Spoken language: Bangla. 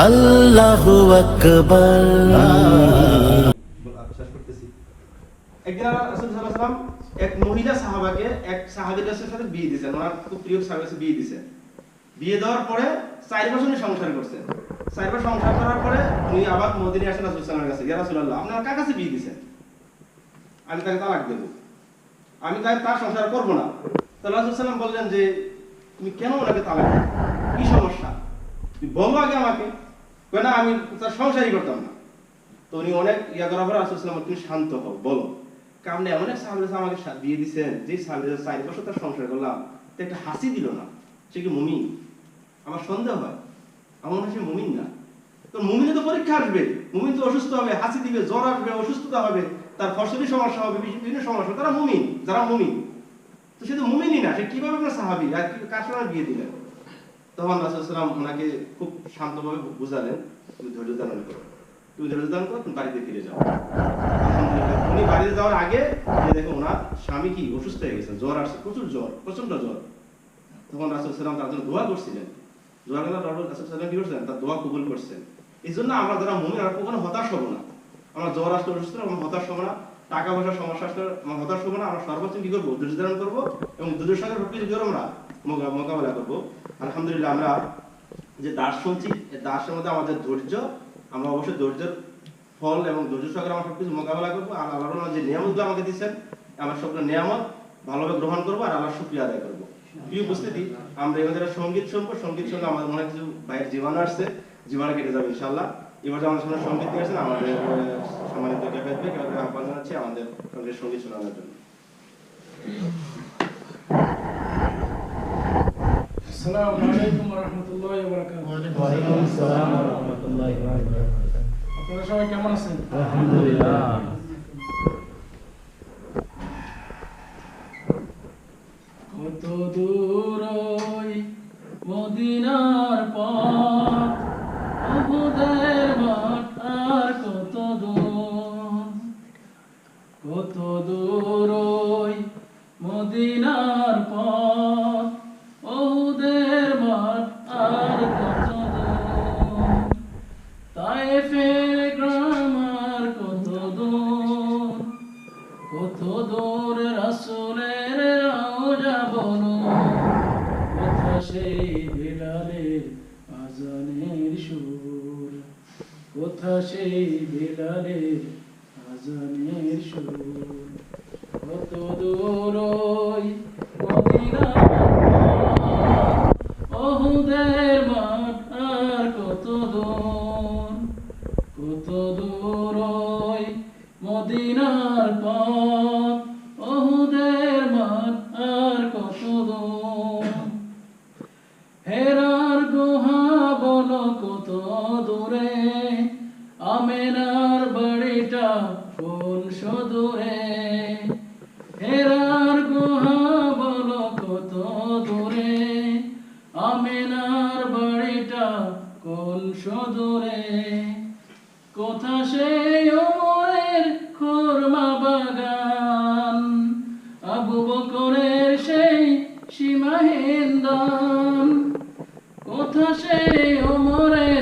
আল্লাহু আকবার। একদিন রাসূল সাল্লাল্লাহু আলাইহি ওয়াসাল্লাম এক মহিলা সাহাবাকে এক সাহাবীর সাথে বিয়ে দিয়েছেন, ওনার খুব প্রিয় সাহাবীর সাথে বিয়ে দিয়েছেন। বিয়ে দেওয়ার পরে 4 বছর উনি সংসার করছেন। 4 বছর সংসার করার পরে উনি আবার মদিনায় আসেন রাসূল সাল্লাল্লাহু আলাইহি ওয়াসাল্লামের কাছে, ইয়া রাসূলুল্লাহ, আপনার কার কাছে বিয়ে দিয়েছেন? আমি তাকে তালাক দেব, আমি তার সংসার করব না। তো রাসূল সাল্লাল্লাহু আলাইহি ওয়াসাল্লাম বললেন যে তুমি কেন ওনাকে তালাক দিলে, কি সমস্যা, তুমি বলো আগে আমাকে। কয় না, আমি তার সংসারই করতাম না। তো উনি অনেক ইয়া করার পর রাসূল সাল্লাল্লাহু আলাইহি ওয়াসাল্লাম, তুমি শান্ত হও, বলো। কারণ এমন এক সাহাবী আমাকে বিয়ে দিয়েছেন, যে সাহাবী 4 বছর তার সংসার করলাম, তো একটা হাসি দিল না, সে কি মুমিন? আমার সন্দেহ হয়, আমার মনে হয় সে মুমিন না। তো মুমিনে তো পরীক্ষা আসবে, মুমিন তো অসুস্থ হবে, হাসি দিবে, জ্বর আসবে, অসুস্থতা হবে, তার ফসলি সমস্যা হবে, বিভিন্ন সমস্যা, তারা মুমিন, যারা মুমিন। তো সে তো মুমিনই না, সে কিভাবে আপনার সাহাবী আর কার সঙ্গে বিয়ে দিলেন? তখন রাসূল সাল্লাল্লাহু আলাইহি ওয়াসাল্লাম ওনাকে খুব শান্তভাবে বুঝালেন, তুমি ধৈর্য ধারণ করো, তুমি ধৈর্য ধারণ করো, তুমি বাড়িতে ফিরে যাও। আলহামদুলিল্লাহ, উনি বাড়িতে যাওয়ার আগে দেখো ওনার স্বামী কি অসুস্থ হয়ে গেছেন, জ্বর আসছে, প্রচুর জ্বর, প্রচন্ড জ্বর। তখন রাসূল সাল্লাল্লাহু আলাইহি ওয়াসাল্লাম তার জন্য দোয়া করছিলেন। দোয়া করলে রাসূল সাল্লাল্লাহু আলাইহি ওয়াসাল্লাম কি করছেন? তার দোয়া কবুল করছেন। এই জন্য আমরা যারা মুমিন, আমরা কখনো হতাশ হব না। আমরা জ্বর আসলে অসুস্থ আমরা হতাশ হব না, টাকা পয়সার সমস্যা আসলে আমরা হতাশ হব না। আমরা সর্বোচ্চ কি করবো? ধৈর্য ধারণ করবো এবং ধৈর্যের সঙ্গে সবকিছু করে আমরা মোকাবেলা করবো। আলহামদুলিল্লাহ, আমরা যে দাস শুনছি, এই দাসের মধ্যে আমাদের ধৈর্য, আমরা অবশ্যই ধৈর্যের ফল এবং ধৈর্য সহকারে আমরা সবকিছু মোকাবেলা করবো। আর আল্লাহর যে নিয়ামতগুলো আমাকে দিচ্ছেন, আমরা সবগুলো নিয়ামত ভালোভাবে গ্রহণ করবো আর আল্লাহর শুকরিয়া আদায় করবো। প্রিয় উপস্থিতি, আমরা এখানে সঙ্গীত শুনবো। সঙ্গীত শুনলে আমাদের মনে হয় কিছু ভাইয়ের জীবন আসছে, জীবনে কেটে যাবে ইনশাআল্লাহ। এবার যে আমাদের সামনে সঙ্গীত নিয়ে আসছেন, আমাদের সম্মানিত ক্যাফেতে আহ্বান জানাচ্ছি আমাদের সঙ্গে সঙ্গীত শোনানোর জন্য। আসসালামু আলাইকুম ওয়া রাহমাতুল্লাহি ওয়া বারাকাতুহু। ওয়া আলাইকুম আসসালাম ওয়া রাহমাতুল্লাহি ওয়া বারাকাতুহু। আপনারা সবাই কেমন আছেন? আলহামদুলিল্লাহ। কত দূর ওই মদিনার পথ, উহুদের মাঠ আর কত দূর, কত দূর ওই মদিনার পথ, উহুদের মাঠ আর কত দূর, তায়েফের গ্রাম আর কত দূর, কত দূর রাসূলের রওজা বলো, কোথা সেই বিলালের আজানের সুর, কোথা সেই বিলালের আজানের সুর, কত দূর ওই মদিনার পথ, উহুদের মাঠ আর কত দূর, কত দূর ওই মদিনার পথ, উহুদের মাঠ আর কত দূর, হেরার গুহা বলো কত দূরে, আমেনার বাড়িটা কোন সদূরে, হেরার গুহা বলো কত দূরে, আমেনার বাড়িটা কোন সদূরে, কোথা সেই ওমরের খুরমা বাগান, আবু বকরের সেই সীমাহীন দান, কোথা সেই ওমরের